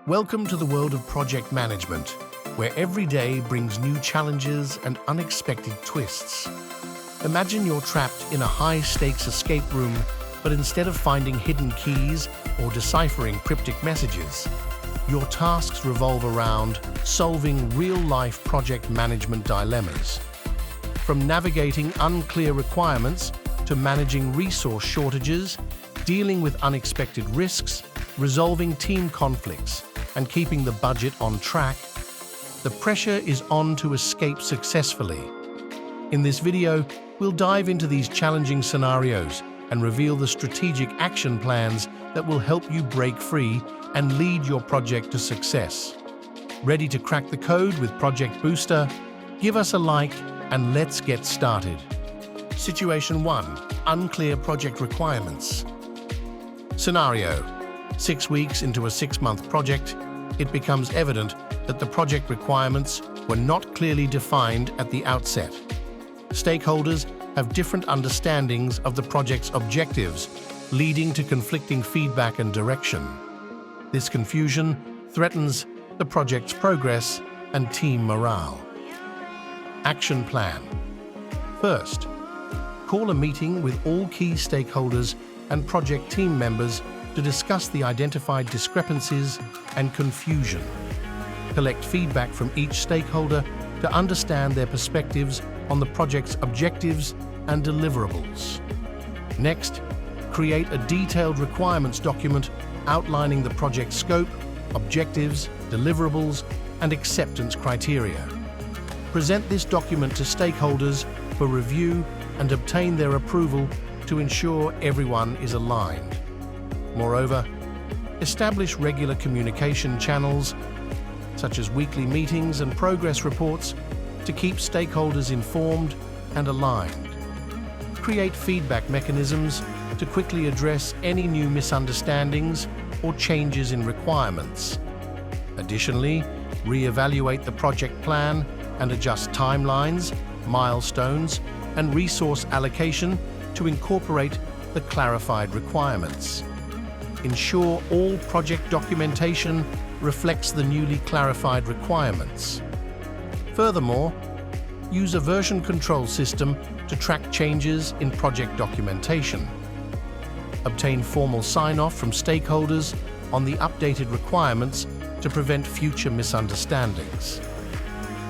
Welcome to the world of project management, where every day brings new challenges and unexpected twists. Imagine you're trapped in a high-stakes escape room, but instead of finding hidden keys or deciphering cryptic messages, your tasks revolve around solving real-life project management dilemmas. From navigating unclear requirements to managing resource shortages, dealing with unexpected risks, resolving team conflicts, and keeping the budget on track, the pressure is on to escape successfully. In this video, we'll dive into these challenging scenarios and reveal the strategic action plans that will help you break free and lead your project to success. Ready to crack the code with Project Booster? Give us a like and let's get started. Situation 1. Unclear project requirements. Scenario: 6 weeks into a 6-month project, it becomes evident that the project requirements were not clearly defined at the outset. Stakeholders have different understandings of the project's objectives, leading to conflicting feedback and direction. This confusion threatens the project's progress and team morale. Action plan. First, call a meeting with all key stakeholders and project team members to discuss the identified discrepancies and confusion. Collect feedback from each stakeholder to understand their perspectives on the project's objectives and deliverables. Next, create a detailed requirements document outlining the project scope, objectives, deliverables, and acceptance criteria. Present this document to stakeholders for review and obtain their approval to ensure everyone is aligned. Moreover, establish regular communication channels, such as weekly meetings and progress reports, to keep stakeholders informed and aligned. Create feedback mechanisms to quickly address any new misunderstandings or changes in requirements. Additionally, re-evaluate the project plan and adjust timelines, milestones, and resource allocation to incorporate the clarified requirements. Ensure all project documentation reflects the newly clarified requirements. Furthermore, use a version control system to track changes in project documentation. Obtain formal sign-off from stakeholders on the updated requirements to prevent future misunderstandings.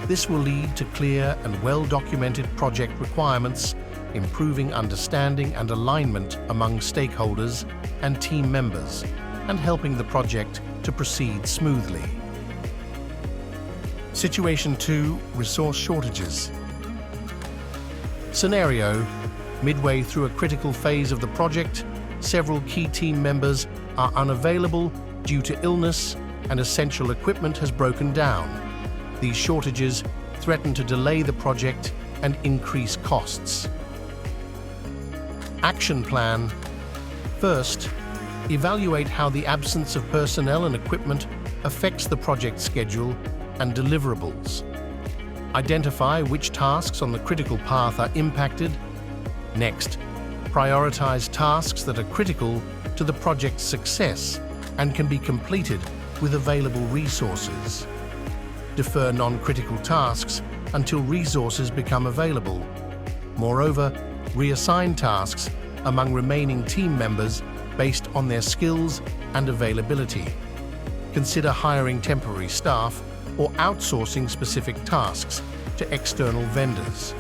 This will lead to clear and well-documented project requirements, improving understanding and alignment among stakeholders and team members, and helping the project to proceed smoothly. Situation 2. Resource shortages. Scenario: midway through a critical phase of the project, several key team members are unavailable due to illness and essential equipment has broken down. These shortages threaten to delay the project and increase costs. Action plan. First, evaluate how the absence of personnel and equipment affects the project schedule and deliverables. Identify which tasks on the critical path are impacted. Next, prioritize tasks that are critical to the project's success and can be completed with available resources. Defer non-critical tasks until resources become available. Moreover, reassign tasks among remaining team members based on their skills and availability. Consider hiring temporary staff or outsourcing specific tasks to external vendors.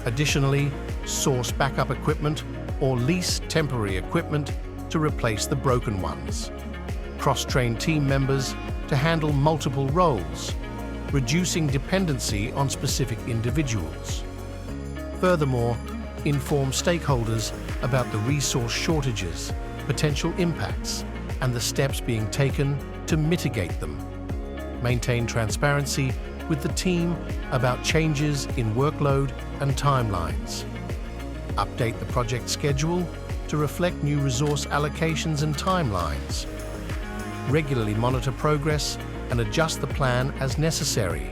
Additionally, source backup equipment or lease temporary equipment to replace the broken ones. Cross-train team members to handle multiple roles, reducing dependency on specific individuals. Furthermore, inform stakeholders about the resource shortages, potential impacts, and the steps being taken to mitigate them. Maintain transparency with the team about changes in workload and timelines. Update the project schedule to reflect new resource allocations and timelines. Regularly monitor progress and adjust the plan as necessary.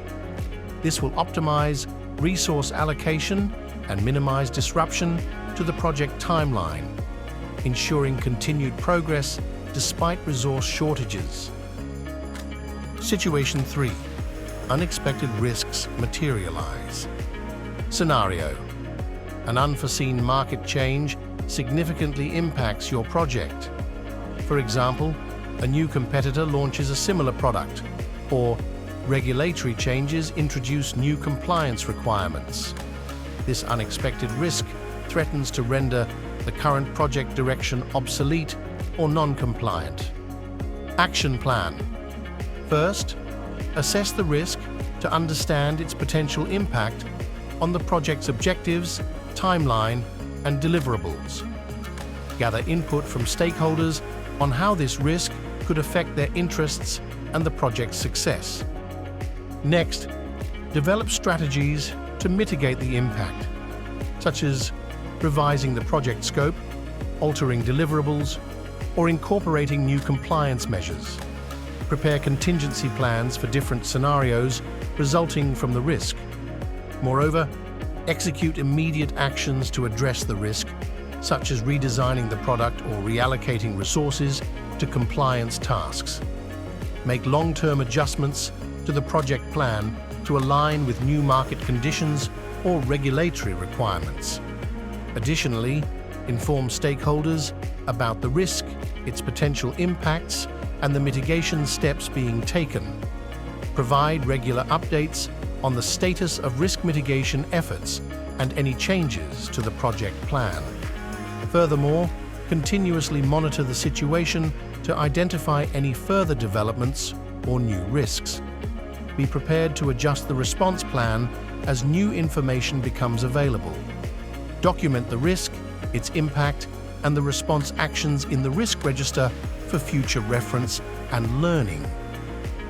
This will optimize resource allocation and minimize disruption to the project timeline, ensuring continued progress despite resource shortages. Situation 3. Unexpected risks materialize. Scenario: an unforeseen market change significantly impacts your project. For example, a new competitor launches a similar product, or regulatory changes introduce new compliance requirements. This unexpected risk threatens to render the current project direction obsolete or non-compliant. Action plan. First, assess the risk to understand its potential impact on the project's objectives, timeline, and deliverables. Gather input from stakeholders on how this risk could affect their interests and the project's success. Next, develop strategies to mitigate the impact, such as revising the project scope, altering deliverables, or incorporating new compliance measures. Prepare contingency plans for different scenarios resulting from the risk. Moreover, execute immediate actions to address the risk, such as redesigning the product or reallocating resources to compliance tasks. Make long-term adjustments to the project plan to align with new market conditions or regulatory requirements. Additionally, inform stakeholders about the risk, its potential impacts, and the mitigation steps being taken. Provide regular updates on the status of risk mitigation efforts and any changes to the project plan. Furthermore, continuously monitor the situation to identify any further developments or new risks. Be prepared to adjust the response plan as new information becomes available. Document the risk, its impact, and the response actions in the risk register for future reference and learning.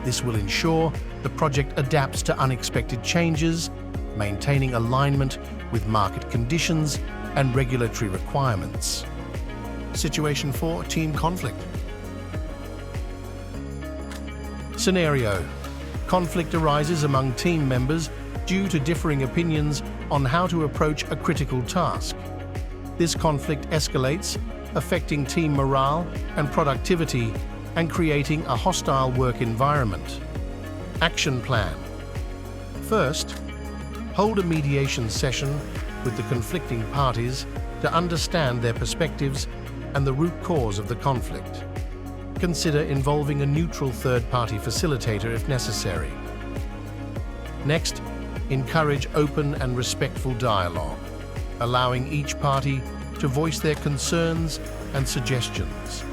This will ensure the project adapts to unexpected changes, maintaining alignment with market conditions and regulatory requirements. Situation 4. Team conflict. Scenario: conflict arises among team members due to differing opinions on how to approach a critical task. This conflict escalates, affecting team morale and productivity and creating a hostile work environment. Action plan. First, hold a mediation session with the conflicting parties to understand their perspectives and the root cause of the conflict. Consider involving a neutral third-party facilitator if necessary. Next, encourage open and respectful dialogue, allowing each party to voice their concerns and suggestions.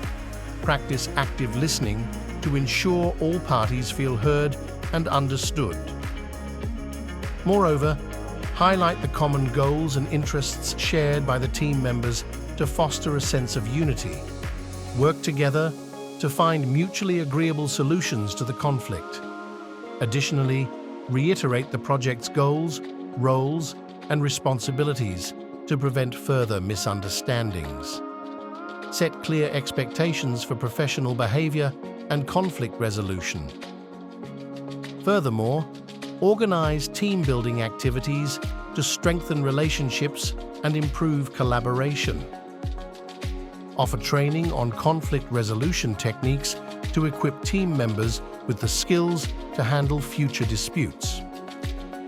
Practice active listening to ensure all parties feel heard and understood. Moreover, highlight the common goals and interests shared by the team members to foster a sense of unity. Work together to find mutually agreeable solutions to the conflict. Additionally, reiterate the project's goals, roles, and responsibilities to prevent further misunderstandings. Set clear expectations for professional behavior and conflict resolution. Furthermore, organize team-building activities to strengthen relationships and improve collaboration. Offer training on conflict resolution techniques to equip team members with the skills to handle future disputes.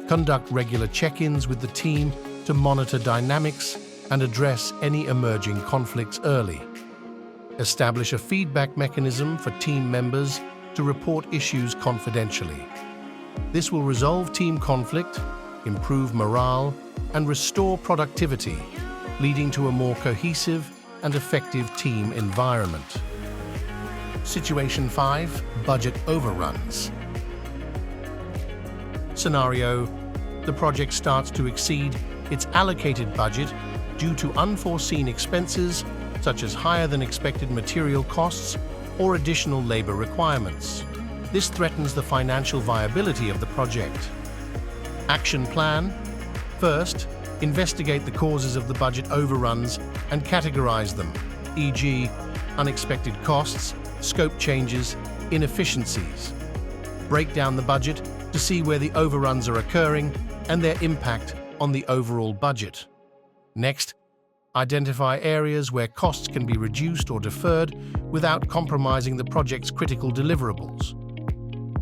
Conduct regular check-ins with the team to monitor dynamics and address any emerging conflicts early. Establish a feedback mechanism for team members to report issues confidentially. This will resolve team conflict, improve morale, and restore productivity, leading to a more cohesive and effective team environment. Situation 5. Budget overruns. Scenario: the project starts to exceed its allocated budget due to unforeseen expenses such as higher than expected material costs or additional labor requirements. This threatens the financial viability of the project. Action plan. First, investigate the causes of the budget overruns and categorize them, e.g., unexpected costs, scope changes, inefficiencies. Break down the budget to see where the overruns are occurring and their impact on the overall budget. Next, identify areas where costs can be reduced or deferred without compromising the project's critical deliverables.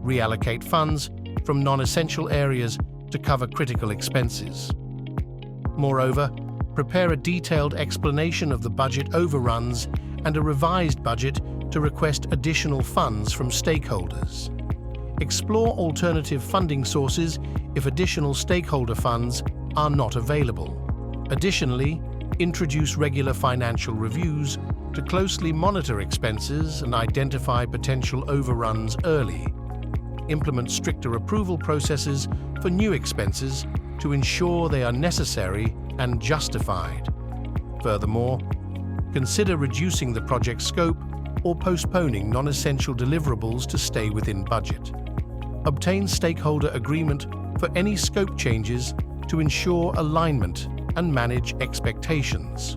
reallocate funds from non-essential areas to cover critical expenses. Moreover, prepare a detailed explanation of the budget overruns and a revised budget to request additional funds from stakeholders. Explore alternative funding sources if additional stakeholder funds are not available. Additionally, introduce regular financial reviews to closely monitor expenses and identify potential overruns early. Implement stricter approval processes for new expenses to ensure they are necessary and justified. Furthermore, consider reducing the project scope or postponing non-essential deliverables to stay within budget. Obtain stakeholder agreement for any scope changes to ensure alignment and manage expectations.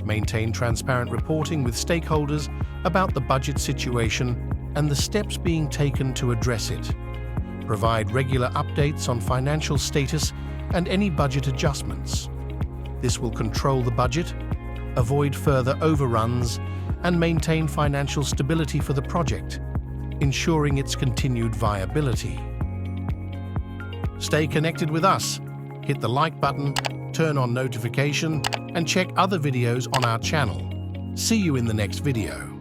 Maintain transparent reporting with stakeholders about the budget situation and the steps being taken to address it. Provide regular updates on financial status and any budget adjustments. This will control the budget, avoid further overruns, and maintain financial stability for the project, ensuring its continued viability. Stay connected with us. Hit the like button, turn on notification, and check other videos on our channel. See you in the next video.